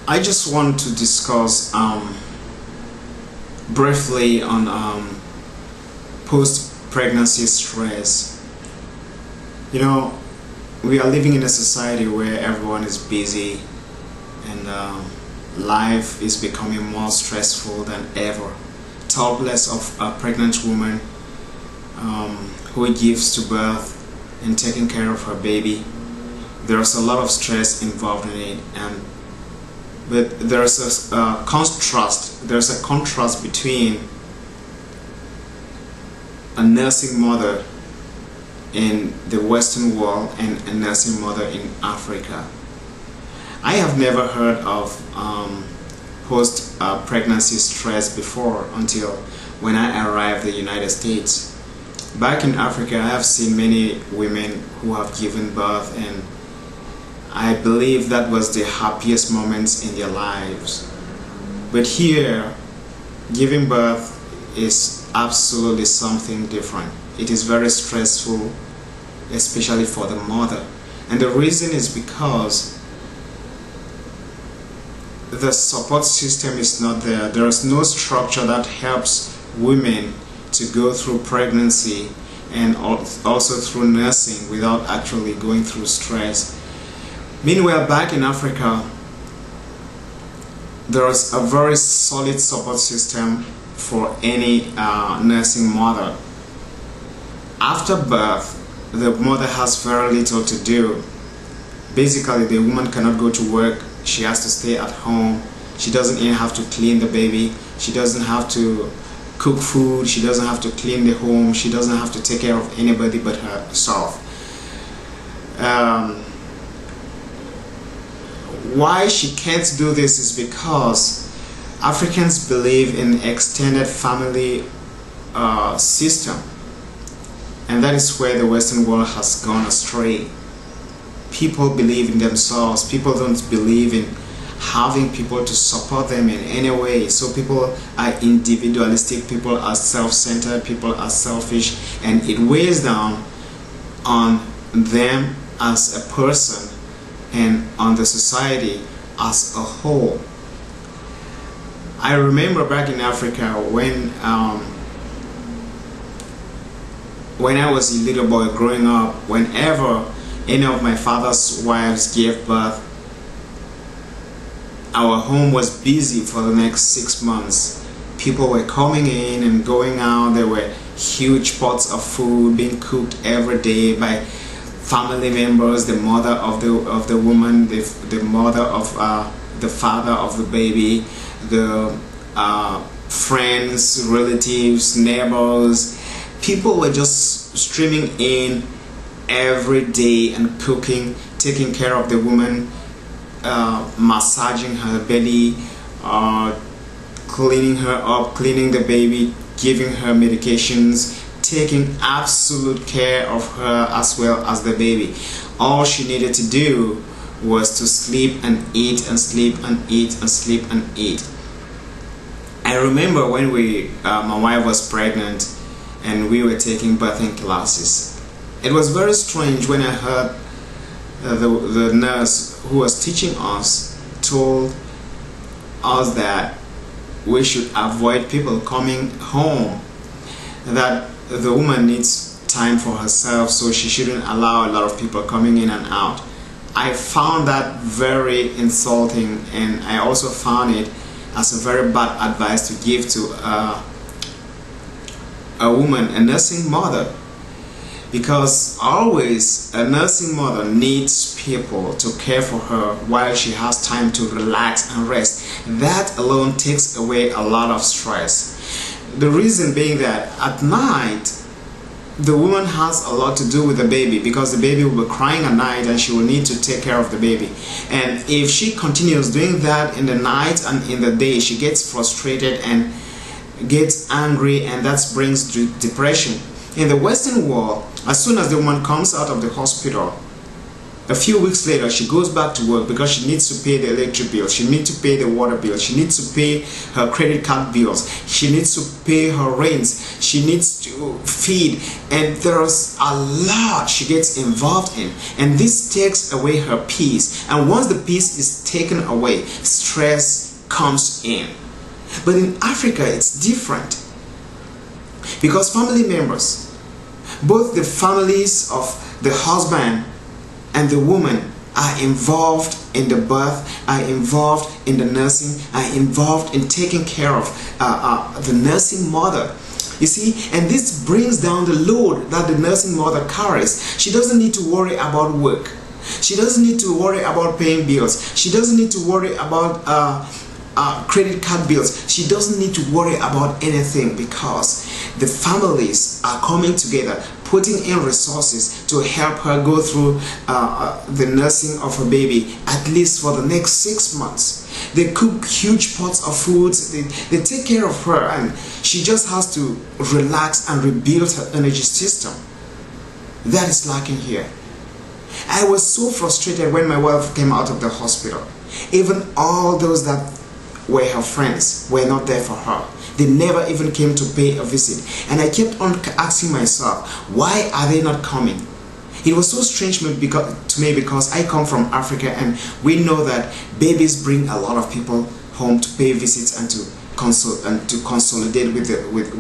I just want to discuss briefly on post-pregnancy stress. You know, we are living in a society where everyone is busy and life is becoming more stressful than ever. Talk less of a pregnant woman who gives to birth and taking care of her baby. There's a lot of stress involved in it, but there's a contrast. There's a contrast between a nursing mother in the Western world and a nursing mother in Africa. I have never heard of post-pregnancy stress before until when I arrived in the United States. Back in Africa, I have seen many women who have given birth, and I believe that was the happiest moments in their lives. But here, giving birth is absolutely something different. It is very stressful, especially for the mother. And the reason is because the support system is not there. There is no structure that helps women to go through pregnancy and also through nursing without actually going through stress. Meanwhile, back in Africa, there is a very solid support system for any nursing mother. After birth, the mother has very little to do. Basically, the woman cannot go to work. She has to stay at home. She doesn't even have to clean the baby. She doesn't have to cook food. She doesn't have to clean the home. She doesn't have to take care of anybody but herself. Why she can't do this is because Africans believe in extended family system, and that is where the Western world has gone astray. People believe in themselves. People don't believe in having people to support them in any way. So people are individualistic, people are self-centered, people are selfish, and it weighs down on them as a person and on the society as a whole. I remember back in Africa when I was a little boy growing up, whenever any of my father's wives gave birth, our home was busy for the next 6 months. People were coming in and going out. There were huge pots of food being cooked every day by family members, the mother of the woman, the mother of the father of the baby, the friends, relatives, neighbors. People were just streaming in every day and cooking, taking care of the woman, massaging her belly, cleaning her up, cleaning the baby, giving her medications, taking absolute care of her as well as the baby. All she needed to do was to sleep and eat and sleep and eat and sleep and eat. I remember when my wife was pregnant and we were taking birthing classes. It was very strange when I heard the nurse who was teaching us told us that we should avoid people coming home, that the woman needs time for herself, so she shouldn't allow a lot of people coming in and out. I found that very insulting, and I also found it as a very bad advice to give to a woman, a nursing mother, because always a nursing mother needs people to care for her while she has time to relax and rest. That alone takes away a lot of stress. The reason being that at night the woman has a lot to do with the baby, because the baby will be crying at night and she will need to take care of the baby. And if she continues doing that in the night and in the day, she gets frustrated and gets angry, and that brings depression. In the Western world, as soon as the woman comes out of the hospital, A few weeks later, she goes back to work because she needs to pay the electric bill, she needs to pay the water bill, she needs to pay her credit card bills, she needs to pay her rents, she needs to feed, and there's a lot she gets involved in, and this takes away her peace. And once the peace is taken away, stress comes in. But in Africa, it's different, because family members, both the families of the husband and the woman, are involved in the birth, are involved in the nursing, are involved in taking care of the nursing mother. You see, and this brings down the load that the nursing mother carries. She doesn't need to worry about work. She doesn't need to worry about paying bills. She doesn't need to worry about credit card bills. She doesn't need to worry about anything, because the families are coming together, putting in resources to help her go through the nursing of her baby, at least for the next 6 months. They cook huge pots of foods, they take care of her, and she just has to relax and rebuild her energy system. That is lacking here. I was so frustrated when my wife came out of the hospital. Even all those that were her friends were not there for her. They never even came to pay a visit. And I kept on asking myself, why are they not coming? It was so strange to me because I come from Africa, and we know that babies bring a lot of people home to pay visits and to consolidate with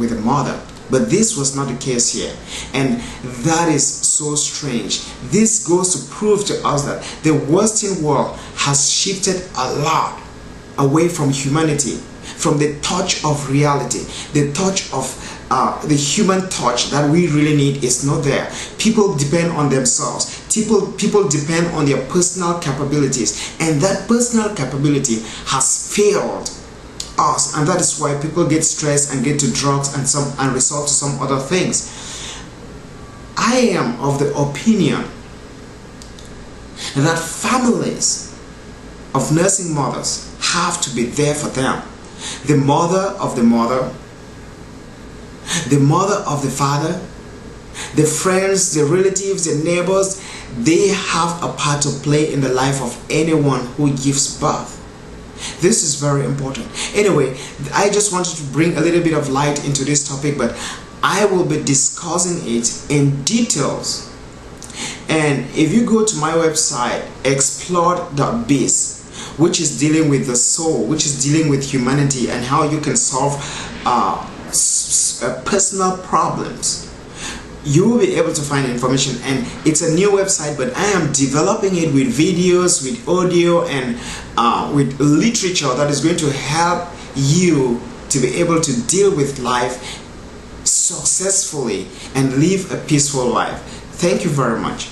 the mother. But this was not the case here, and that is so strange. This goes to prove to us that the Western world has shifted a lot away from humanity, from the touch of reality. The touch of the human touch that we really need is not there. People depend on themselves. People depend on their personal capabilities, and that personal capability has failed us, and that is why people get stressed and get to drugs and resort to some other things. I am of the opinion that families of nursing mothers have to be there for them. The mother of the mother, the mother of the father, the friends, the relatives, the neighbors, they have a part to play in the life of anyone who gives birth. This is very important. Anyway, I just wanted to bring a little bit of light into this topic, but I will be discussing it in details. And if you go to my website, explore.biz, which is dealing with the soul, which is dealing with humanity and how you can solve personal problems, you will be able to find information. And it's a new website, but I am developing it with videos, with audio, and with literature that is going to help you to be able to deal with life successfully and live a peaceful life. Thank you very much.